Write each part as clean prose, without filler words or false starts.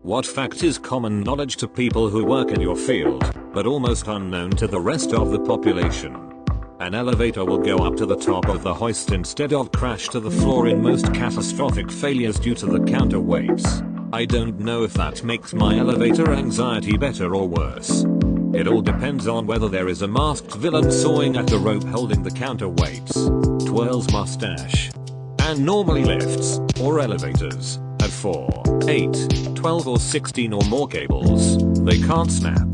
What fact is common knowledge to people who work in your field, but almost unknown to the rest of the population? An elevator will go up to the top of the hoist instead of crash to the floor in most catastrophic failures due to the counterweights. I don't know if that makes my elevator anxiety better or worse. It all depends on whether there is a masked villain sawing at the rope holding the counterweights, twirls mustache. And normally lifts, or elevators, at 4, 8, 12 or 16 or more cables, they can't snap.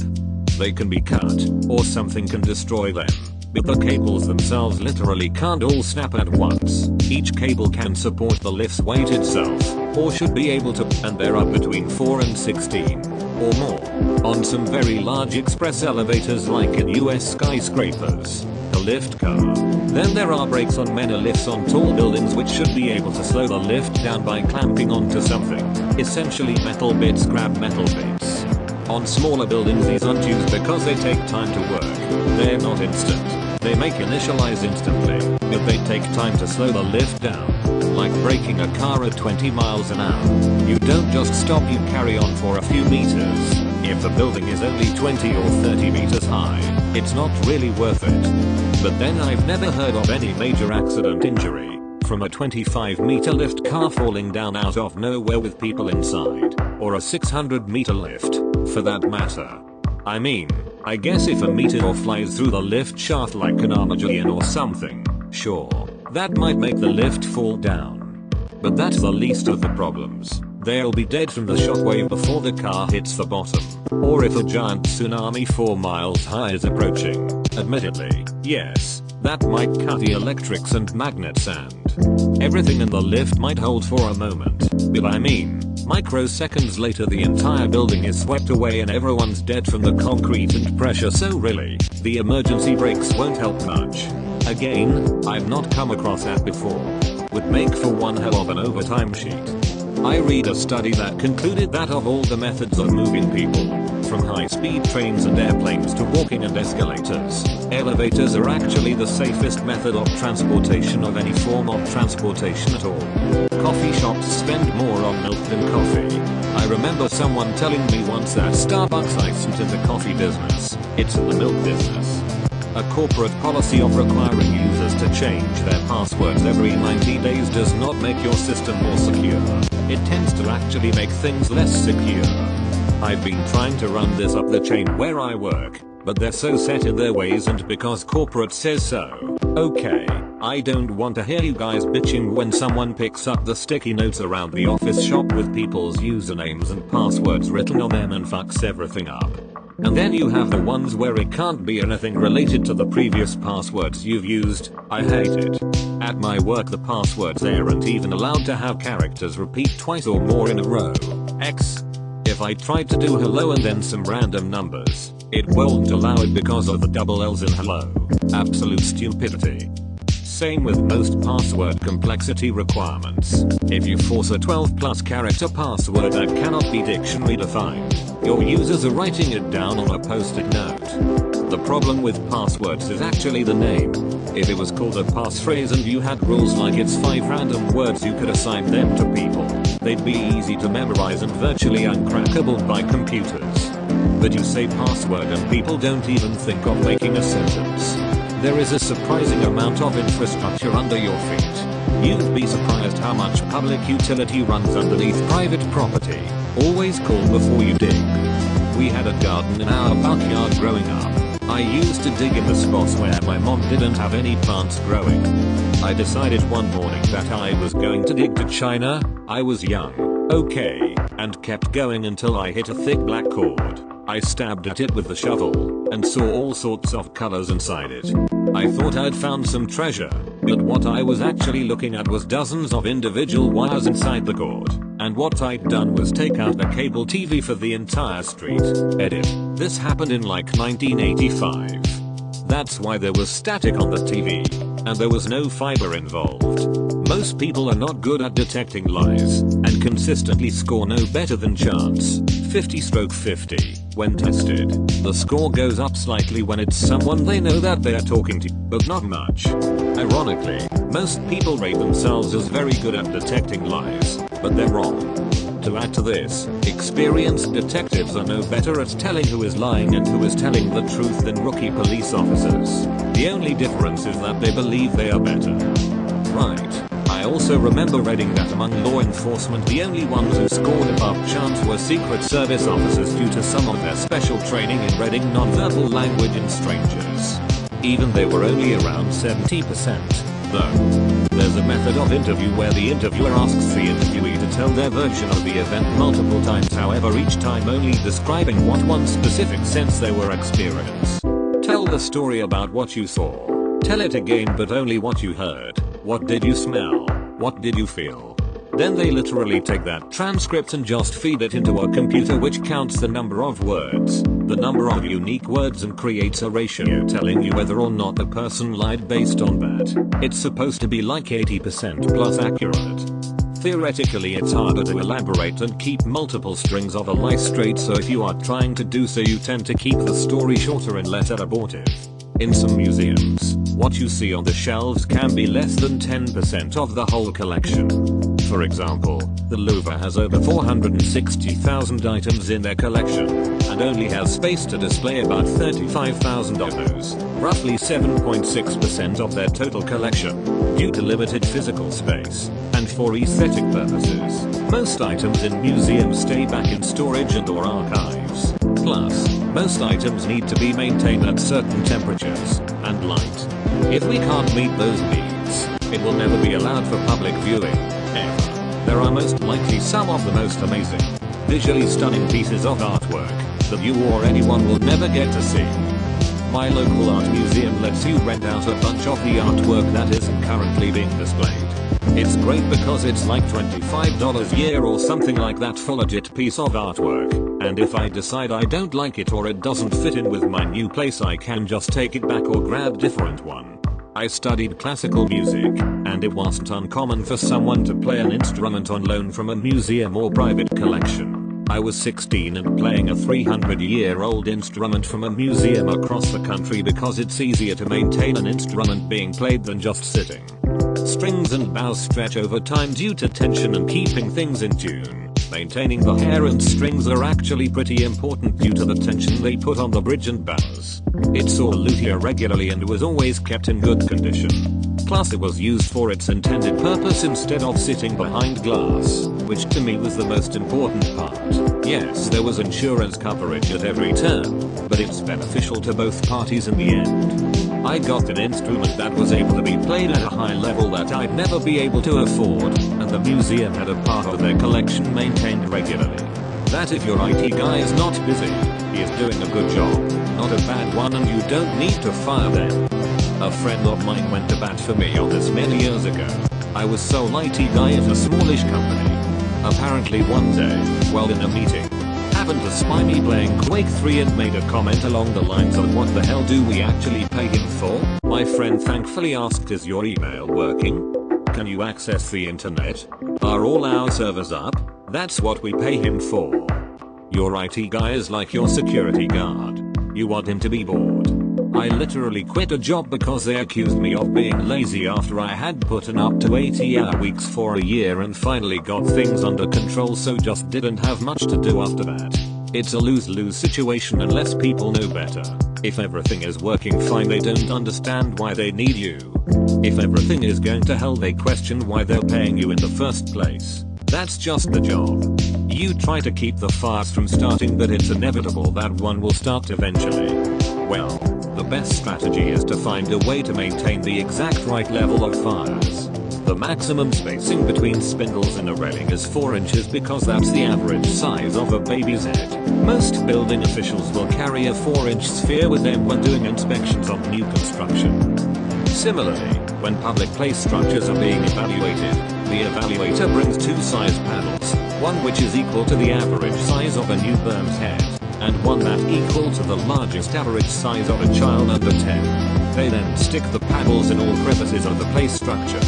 They can be cut, or something can destroy them. But the cables themselves literally can't all snap at once. Each cable can support the lift's weight itself, or should be able to, and there are between 4 and 16, or more, on some very large express elevators like in US skyscrapers, the lift car. Then there are brakes on many lifts on tall buildings which should be able to slow the lift down by clamping onto something, essentially metal bits grab metal bits. On smaller buildings these aren't used because they take time to work, they're not instant. They may initialize instantly, but they take time to slow the lift down. Like braking a car at 20 miles an hour. You don't just stop, you carry on for a few meters. If the building is only 20 or 30 meters high, it's not really worth it. But then I've never heard of any major accident injury from a 25-meter lift car falling down out of nowhere with people inside, or a 600-meter lift, for that matter. I mean, I guess if a meteor flies through the lift shaft like an Armageddon or something, sure, that might make the lift fall down. But that's the least of the problems. They'll be dead from the shockwave before the car hits the bottom. Or if a giant tsunami 4 miles high is approaching. Admittedly, yes, that might cut the electrics and magnets and everything in the lift might hold for a moment. But I mean, microseconds later the entire building is swept away and everyone's dead from the concrete and pressure, so really, the emergency brakes won't help much. Again, I've not come across that before. Would make for one hell of an overtime sheet. I read a study that concluded that of all the methods of moving people, from high-speed trains and airplanes to walking and escalators, elevators are actually the safest method of transportation of any form of transportation at all. Coffee shops spend more on milk than coffee. I remember someone telling me once that Starbucks isn't in the coffee business, it's in the milk business. A corporate policy of requiring users to change their passwords every 90 days does not make your system more secure. It tends to actually make things less secure. I've been trying to run this up the chain where I work, but they're so set in their ways and because corporate says so. Okay, I don't want to hear you guys bitching when someone picks up the sticky notes around the office shop with people's usernames and passwords written on them and fucks everything up. And then you have the ones where it can't be anything related to the previous passwords you've used. I hate it. At my work the passwords aren't even allowed to have characters repeat twice or more in a row. If I tried to do hello and then some random numbers, it won't allow it because of the double L's in hello. Absolute stupidity. Same with most password complexity requirements. If you force a 12+ character password that cannot be dictionary defined, your users are writing it down on a post-it note. The problem with passwords is actually the name. If it was called a passphrase and you had rules like it's 5 random words you could assign them to people, they'd be easy to memorize and virtually uncrackable by computers. But you say password and people don't even think of making a sentence. There is a surprising amount of infrastructure under your feet. You'd be surprised how much public utility runs underneath private property. Always call before you dig. We had a garden in our backyard growing up. I used to dig in the spots where my mom didn't have any plants growing. I decided one morning that I was going to dig to China. I was young, okay, and kept going until I hit a thick black cord. I stabbed at it with the shovel and saw all sorts of colors inside it. I thought I'd found some treasure, but what I was actually looking at was dozens of individual wires inside the cord. And what I'd done was take out a cable TV for the entire street. Edit. This happened in like 1985. That's why there was static on the TV, and there was no fiber involved. Most people are not good at detecting lies, and consistently score no better than chance. 50/50 when tested. The score goes up slightly when it's someone they know that they're talking to, but not much. Ironically, most people rate themselves as very good at detecting lies, but they're wrong. To add to this, experienced detectives are no better at telling who is lying and who is telling the truth than rookie police officers. The only difference is that they believe they are better. Right. I also remember reading that among law enforcement the only ones who scored above chance were Secret Service officers due to some of their special training in reading nonverbal language in strangers. Even they were only around 70%, though. There's a method of interview where the interviewer asks the interviewee to tell their version of the event multiple times, however each time only describing what one specific sense they were experiencing. Tell the story about what you saw. Tell it again but only what you heard. What did you smell? What did you feel? Then they literally take that transcript and just feed it into a computer which counts the number of words, the number of unique words, and creates a ratio telling you whether or not the person lied based on that. It's supposed to be like 80% plus accurate. Theoretically it's harder to elaborate and keep multiple strings of a lie straight, so if you are trying to do so you tend to keep the story shorter and less abortive. In some museums, what you see on the shelves can be less than 10% of the whole collection. For example, the Louvre has over 460,000 items in their collection, and only has space to display about 35,000 of those, roughly 7.6% of their total collection, due to limited physical space, and for aesthetic purposes. Most items in museums stay back in storage and/or archives. Plus, most items need to be maintained at certain temperatures and light. If we can't meet those needs, it will never be allowed for public viewing, ever. There are most likely some of the most amazing, visually stunning pieces of artwork that you or anyone will never get to see. My local art museum lets you rent out a bunch of the artwork that isn't currently being displayed. It's great because it's like $25 a year or something like that for a legit piece of artwork, and if I decide I don't like it or it doesn't fit in with my new place I can just take it back or grab different one. I studied classical music, and it wasn't uncommon for someone to play an instrument on loan from a museum or private collection. I was 16 and playing a 300-year-old instrument from a museum across the country because it's easier to maintain an instrument being played than just sitting. Strings and bows stretch over time due to tension and keeping things in tune. Maintaining the hair and strings are actually pretty important due to the tension they put on the bridge and bows. It saw luthier regularly and was always kept in good condition. Plus it was used for its intended purpose instead of sitting behind glass, which to me was the most important part. Yes, there was insurance coverage at every turn, but it's beneficial to both parties in the end. I got an instrument that was able to be played at a high level that I'd never be able to afford, and the museum had a part of their collection maintained regularly. That if your IT guy is not busy, he is doing a good job, not a bad one, and you don't need to fire them. A friend of mine went to bat for me on this many years ago. I was sole IT guy at a smallish company. Apparently one day, while in a meeting, happened to spy me playing Quake 3 and made a comment along the lines of what the hell do we actually pay him for? My friend thankfully asked, is your email working? Can you access the internet? Are all our servers up? That's what we pay him for. Your IT guy is like your security guard. You want him to be bored. I literally quit a job because they accused me of being lazy after I had put in up to 80-hour weeks for a year and finally got things under control, so just didn't have much to do after that. It's a lose-lose situation unless people know better. If everything is working fine they don't understand why they need you. If everything is going to hell they question why they're paying you in the first place. That's just the job. You try to keep the fires from starting but it's inevitable that one will start eventually. Well, the best strategy is to find a way to maintain the exact right level of fires. The maximum spacing between spindles in a railing is 4 inches because that's the average size of a baby's head. Most building officials will carry a 4-inch sphere with them when doing inspections of new construction. Similarly, when public place structures are being evaluated, the evaluator brings 2 size panels, one which is equal to the average size of a newborn's head, and one that equal to the largest average size of a child under 10. They then stick the panels in all crevices of the place structure.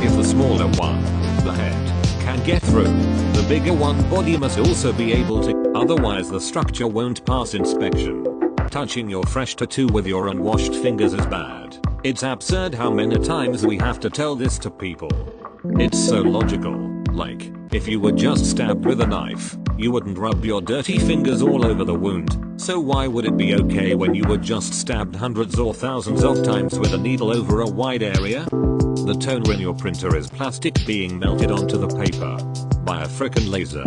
If the smaller one, the head, can get through, the bigger one body must also be able to, otherwise the structure won't pass inspection. Touching your fresh tattoo with your unwashed fingers is bad. It's absurd how many times we have to tell this to people. It's so logical. Like, if you were just stabbed with a knife, you wouldn't rub your dirty fingers all over the wound, so why would it be okay when you were just stabbed hundreds or thousands of times with a needle over a wide area? The toner in your printer is plastic being melted onto the paper by a frickin' laser.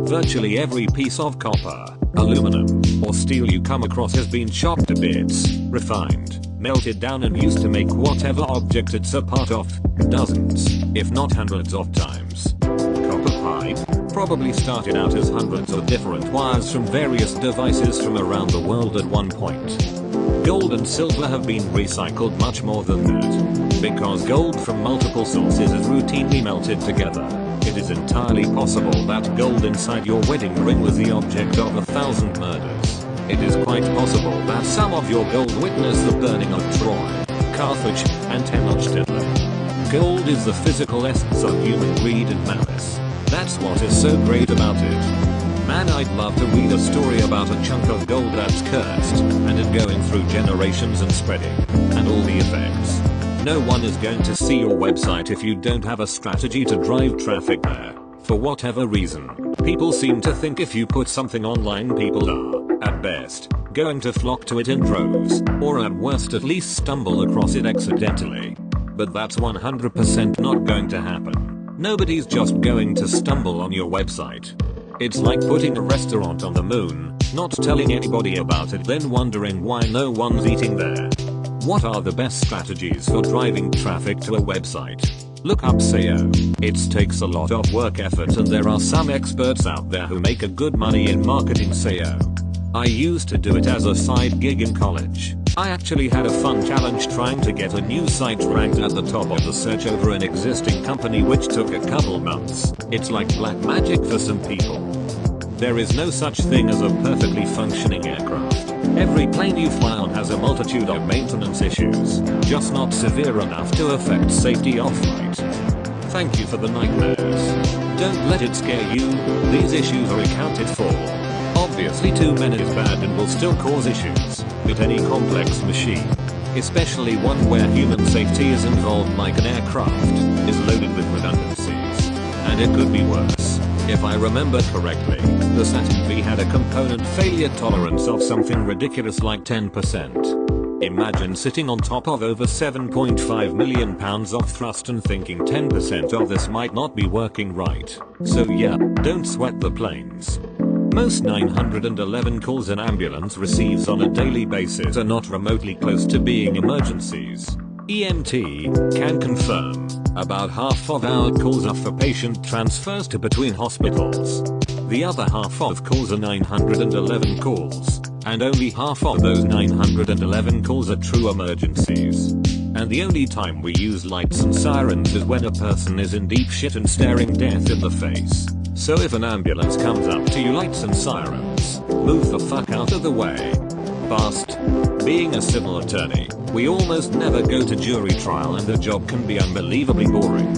Virtually every piece of copper, aluminum, or steel you come across has been chopped to bits, refined, melted down and used to make whatever object it's a part of, dozens, if not hundreds of times. Copper pipe probably started out as hundreds of different wires from various devices from around the world at one point. Gold and silver have been recycled much more than that. Because gold from multiple sources is routinely melted together, it is entirely possible that gold inside your wedding ring was the object of 1,000 murders. It is quite possible that some of your gold witnessed the burning of Troy, Carthage, and Tenochtitlan. Gold is the physical essence of human greed and malice. That's what is so great about it. Man, I'd love to read a story about a chunk of gold that's cursed, and it going through generations and spreading, and all the effects. No one is going to see your website if you don't have a strategy to drive traffic there. For whatever reason, people seem to think if you put something online, people are, at best, going to flock to it in droves, or at worst at least stumble across it accidentally. But that's 100% not going to happen. Nobody's just going to stumble on your website. It's like putting a restaurant on the moon, not telling anybody about it, then wondering why no one's eating there. What are the best strategies for driving traffic to a website? Look up SEO. It takes a lot of work effort, and there are some experts out there who make a good money in marketing SEO. I used to do it as a side gig in college. I actually had a fun challenge trying to get a new site ranked at the top of the search over an existing company, which took a couple months. It's like black magic for some people. There is no such thing as a perfectly functioning aircraft. Every plane you fly on has a multitude of maintenance issues, just not severe enough to affect safety off-flight. Thank you for the nightmares. Don't let it scare you, these issues are accounted for. Obviously too many is bad and will still cause issues with any complex machine. Especially one where human safety is involved, like an aircraft is loaded with redundancies. And it could be worse. If I remember correctly, the Saturn V had a component failure tolerance of something ridiculous like 10%. Imagine sitting on top of over 7.5 million pounds of thrust and thinking 10% of this might not be working right. So yeah, don't sweat the planes. Most 911 calls an ambulance receives on a daily basis are not remotely close to being emergencies. EMT can confirm about half of our calls are for patient transfers to between hospitals. The other half of calls are 911 calls, and only half of those 911 calls are true emergencies. And the only time we use lights and sirens is when a person is in deep shit and staring death in the face. So if an ambulance comes up to you, lights and sirens, move the fuck out of the way. Fast. Being a civil attorney, we almost never go to jury trial, and the job can be unbelievably boring.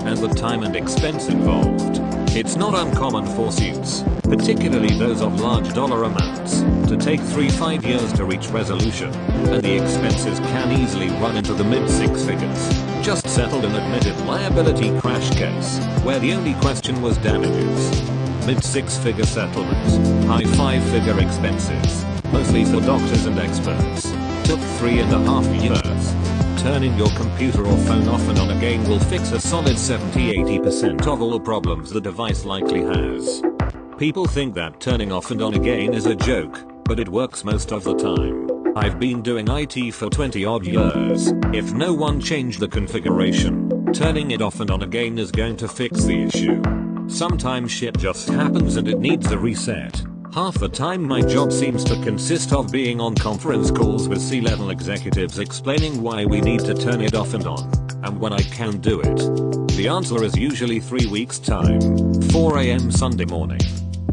And the time and expense involved. It's not uncommon for suits, particularly those of large dollar amounts, to take 3-5 years to reach resolution, and the expenses can easily run into the mid-six figures. Just settled an admitted liability crash case, where the only question was damages. Mid-six-figure settlement, high five-figure expenses, mostly for doctors and experts. Took 3.5 years. Turning your computer or phone off and on again will fix a solid 70-80% of all the problems the device likely has. People think that turning off and on again is a joke, but it works most of the time. I've been doing IT for 20 odd years. If no one changed the configuration, turning it off and on again is going to fix the issue. Sometimes shit just happens and it needs a reset. Half the time my job seems to consist of being on conference calls with C-level executives explaining why we need to turn it off and on, and when I can do it. The answer is usually 3 weeks time, 4 AM Sunday morning.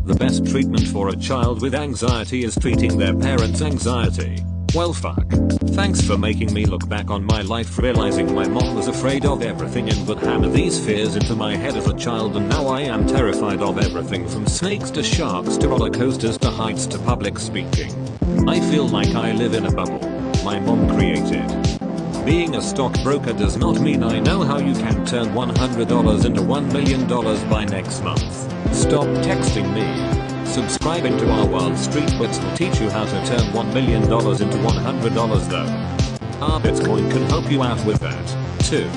The best treatment for a child with anxiety is treating their parents' anxiety. Well fuck. Thanks for making me look back on my life, realizing my mom was afraid of everything and would hammer these fears into my head as a child, and now I am terrified of everything from snakes to sharks to roller coasters to heights to public speaking. I feel like I live in a bubble my mom created. Being a stockbroker does not mean I know how you can turn $100 into $1 million by next month. Stop texting me. Subscribing to our Wall Street Bets will teach you how to turn $1 million into $100 though. Our Bitcoin can help you out with that, too.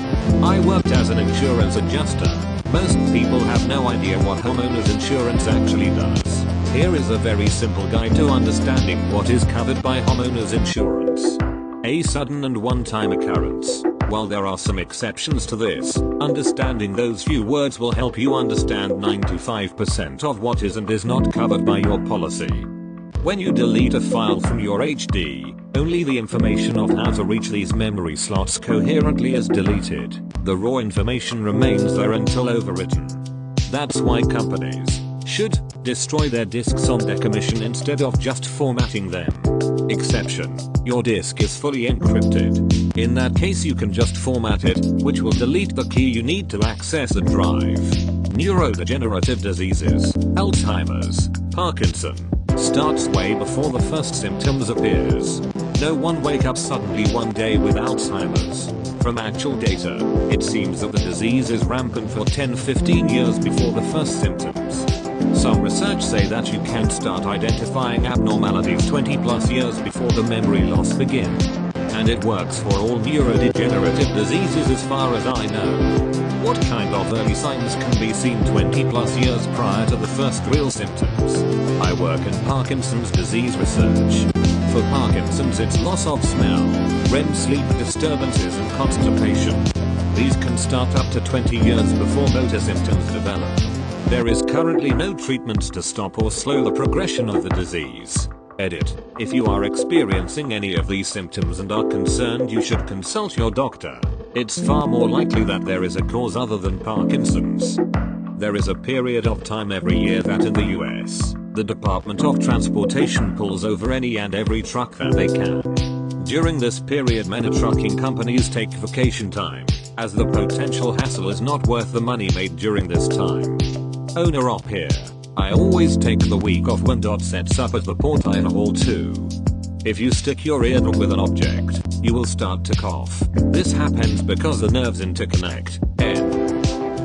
I worked as an insurance adjuster. Most people have no idea what homeowners insurance actually does. Here is a very simple guide to understanding what is covered by homeowners insurance. A sudden and one-time occurrence. While there are some exceptions to this, understanding those few words will help you understand 95% of what is and is not covered by your policy. When you delete a file from your HD, only the information of how to reach these memory slots coherently is deleted. The raw information remains there until overwritten. That's why companies should destroy their disks on decommission instead of just formatting them. Exception: your disk is fully encrypted. In that case you can just format it, which will delete the key you need to access the drive. Neurodegenerative diseases, Alzheimer's, Parkinson, starts way before the first symptoms appears. No one wake up suddenly one day with Alzheimer's. From actual data, it seems that the disease is rampant for 10-15 years before the first symptoms. Some research say that you can start identifying abnormalities 20+ years before the memory loss begins. And it works for all neurodegenerative diseases as far as I know. What kind of early signs can be seen 20+ years prior to the first real symptoms? I work in Parkinson's disease research. For Parkinson's it's loss of smell, REM sleep disturbances and constipation. These can start up to 20 years before motor symptoms develop. There is currently no treatments to stop or slow the progression of the disease. Edit: if you are experiencing any of these symptoms and are concerned, you should consult your doctor. It's far more likely that there is a cause other than Parkinson's. There is a period of time every year that in the US, the Department of Transportation pulls over any and every truck that they can. During this period many trucking companies take vacation time, as the potential hassle is not worth the money made during this time. Owner op here. I always take the week off when Dot sets up at the port I haul to. If you stick your eardrum with an object, you will start to cough. This happens because the nerves interconnect.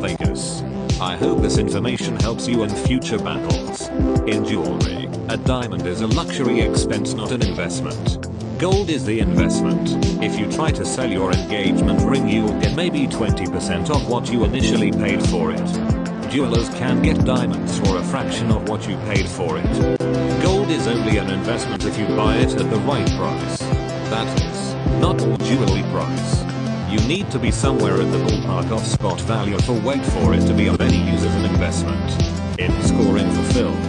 Vegas. I hope this information helps you in future battles. In jewelry, a diamond is a luxury expense, not an investment. Gold is the investment. If you try to sell your engagement ring, you'll get maybe 20% of what you initially paid for it. Jewelers can get diamonds for a fraction of what you paid for it. Gold is only an investment if you buy it at the right price. That is, not all jewelry price. You need to be somewhere in the ballpark of spot value for weight for it to be of any use as an investment. In scoring for film,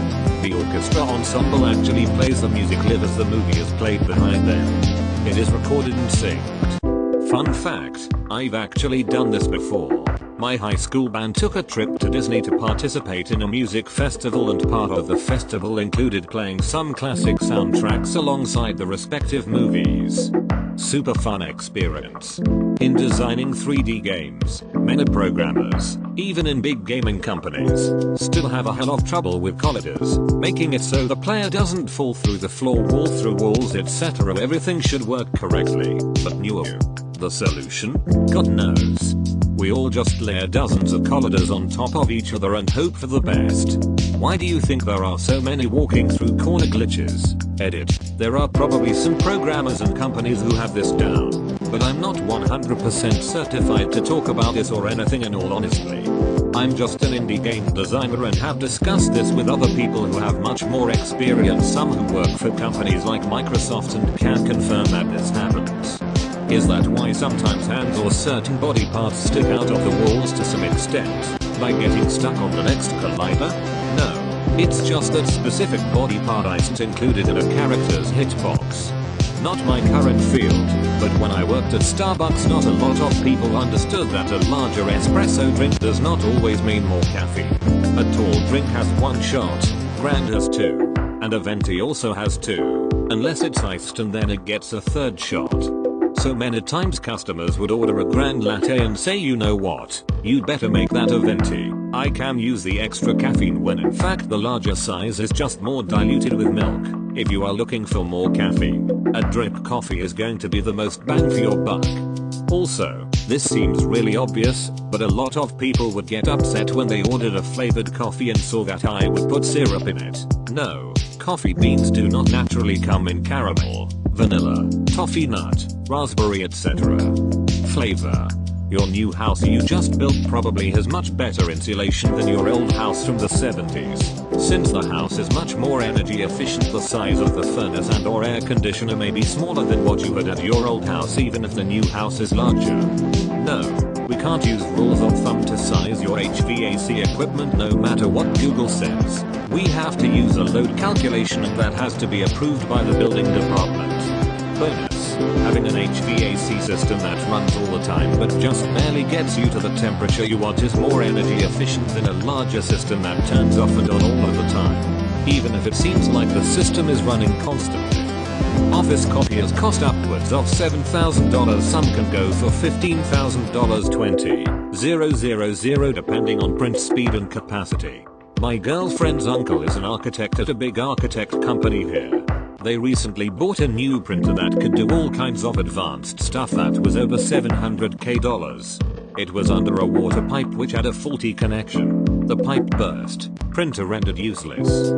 the orchestra ensemble actually plays the music live as the movie is played behind them. It is recorded and synced. Fun fact, I've actually done this before. My high school band took a trip to Disney to participate in a music festival, and part of the festival included playing some classic soundtracks alongside the respective movies. Super fun experience. In designing 3D games, many programmers, even in big gaming companies, still have a hell of trouble with colliders, making it so the player doesn't fall through the floor, wall through walls, etc. Everything should work correctly, but the solution? God knows. We all just layer dozens of colliders on top of each other and hope for the best. Why do you think there are so many walking through corner glitches? Edit: there are probably some programmers and companies who have this down, but I'm not 100% certified to talk about this or anything in all honesty. I'm just an indie game designer and have discussed this with other people who have much more experience, some who work for companies like Microsoft, and can confirm that this happens. Is that why sometimes hands or certain body parts stick out of the walls to some extent, like getting stuck on the next collider? No. It's just that specific body part isn't included in a character's hitbox. Not my current field, but when I worked at Starbucks, not a lot of people understood that a larger espresso drink does not always mean more caffeine. A tall drink has one shot, grand has two, and a venti also has two, unless it's iced and then it gets a third shot. So many times customers would order a grand latte and say, you know what, you'd better make that a venti. I can use the extra caffeine, when in fact the larger size is just more diluted with milk. If you are looking for more caffeine, a drip coffee is going to be the most bang for your buck. Also, this seems really obvious, but a lot of people would get upset when they ordered a flavored coffee and saw that I would put syrup in it. No, coffee beans do not naturally come in caramel, vanilla, toffee nut, raspberry etc. flavor. Your new house you just built probably has much better insulation than your old house from the 70s. Since the house is much more energy efficient, the size of the furnace and or air conditioner may be smaller than what you had at your old house even if the new house is larger. No, we can't use rules of thumb to size your HVAC equipment no matter what Google says. We have to use a load calculation and that has to be approved by the building department. Bonus, having an HVAC system that runs all the time but just barely gets you to the temperature you want is more energy efficient than a larger system that turns off and on all of the time, even if it seems like the system is running constantly. Office copiers cost upwards of $7,000, some can go for $15,000 $20,000 depending on print speed and capacity. My girlfriend's uncle is an architect at a big architect company here. They recently bought a new printer that could do all kinds of advanced stuff that was over $700K. It was under a water pipe which had a faulty connection. The pipe burst. Printer rendered useless.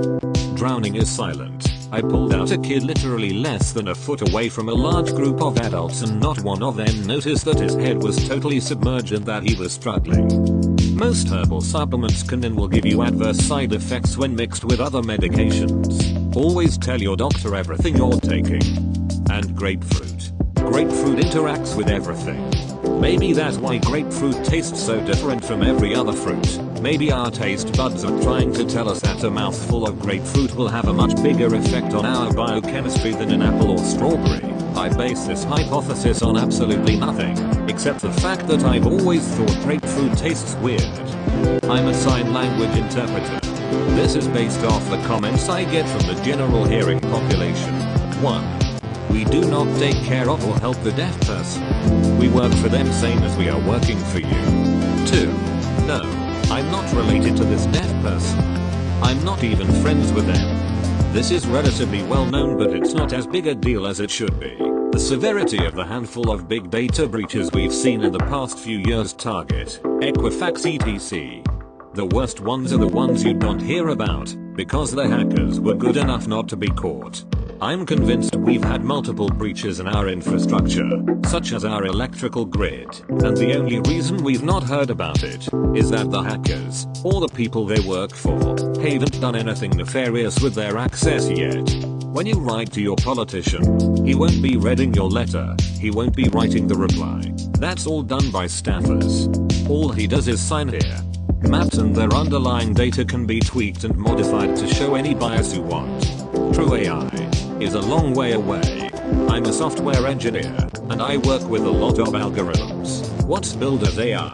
Drowning is silent. I pulled out a kid literally less than a foot away from a large group of adults and not one of them noticed that his head was totally submerged and that he was struggling. Most herbal supplements can and will give you adverse side effects when mixed with other medications. Always tell your doctor everything you're taking. And grapefruit. Grapefruit interacts with everything. Maybe that's why grapefruit tastes so different from every other fruit. Maybe our taste buds are trying to tell us that a mouthful of grapefruit will have a much bigger effect on our biochemistry than an apple or strawberry. I base this hypothesis on absolutely nothing, except the fact that I've always thought grapefruit tastes weird. I'm a sign language interpreter. This is based off the comments I get from the general hearing population. 1. We do not take care of or help the deaf person. We work for them same as we are working for you. 2. No, I'm not related to this deaf person. I'm not even friends with them. This is relatively well known but it's not as big a deal as it should be. The severity of the handful of big data breaches we've seen in the past few years target Equifax etc. The worst ones are the ones you don't hear about, because the hackers were good enough not to be caught. I'm convinced we've had multiple breaches in our infrastructure, such as our electrical grid, and the only reason we've not heard about it is that the hackers, or the people they work for, haven't done anything nefarious with their access yet. When you write to your politician, he won't be reading your letter, he won't be writing the reply. That's all done by staffers. All he does is sign here. Maps and their underlying data can be tweaked and modified to show any bias you want. True AI is a long way away. I'm a software engineer, and I work with a lot of algorithms. What's billed as AI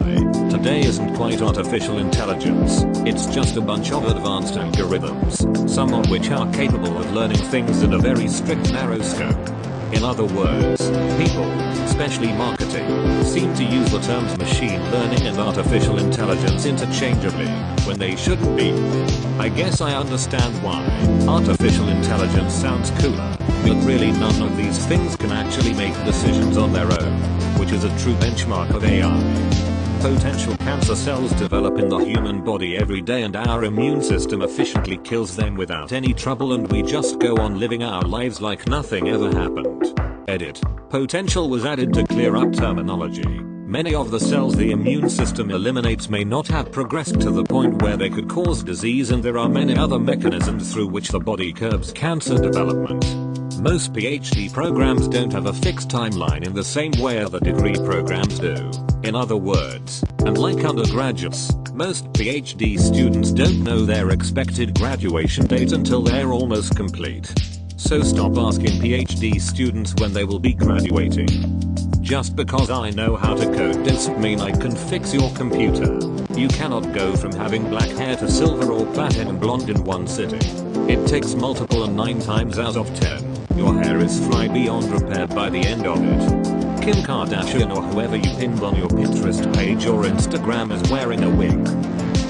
today isn't quite artificial intelligence, it's just a bunch of advanced algorithms, some of which are capable of learning things in a very strict narrow scope. In other words, people, especially marketing, seem to use the terms machine learning and artificial intelligence interchangeably, when they shouldn't be. I guess I understand why. Artificial intelligence sounds cooler, but really none of these things can actually make decisions on their own, which is a true benchmark of AI. Potential cancer cells develop in the human body every day and our immune system efficiently kills them without any trouble and we just go on living our lives like nothing ever happened. Edit. Potential was added to clear up terminology. Many of the cells the immune system eliminates may not have progressed to the point where they could cause disease and there are many other mechanisms through which the body curbs cancer development. Most PhD programs don't have a fixed timeline in the same way other degree programs do. In other words, unlike undergraduates, most PhD students don't know their expected graduation date until they're almost complete. So stop asking PhD students when they will be graduating. Just because I know how to code doesn't mean I can fix your computer. You cannot go from having black hair to silver or platinum blonde in one sitting. It takes multiple and 9 times out of 10. Your hair is fry beyond repair by the end of it. Kim Kardashian or whoever you pinned on your Pinterest page or Instagram is wearing a wig.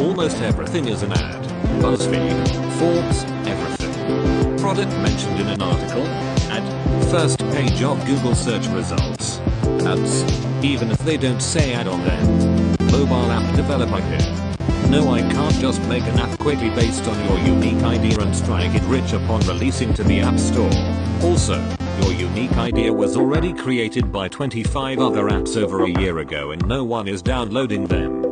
Almost everything is an ad. BuzzFeed, Forbes, everything. Product mentioned in an article. Ad. First page of Google search results. Ads. Even if they don't say ad on them. Mobile app developer here. No, I can't just make an app quickly based on your unique idea and strike it rich upon releasing to the App Store. Also, your unique idea was already created by 25 other apps over a year ago and no one is downloading them.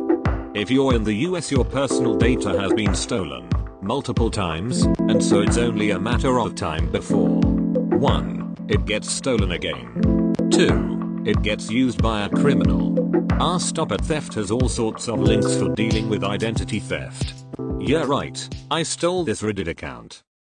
If you're in the US, your personal data has been stolen multiple times, and so it's only a matter of time before 1. It gets stolen again. 2. It gets used by a criminal. Our Stop at Theft has all sorts of links for dealing with identity theft. Yeah, right, I stole this Reddit account.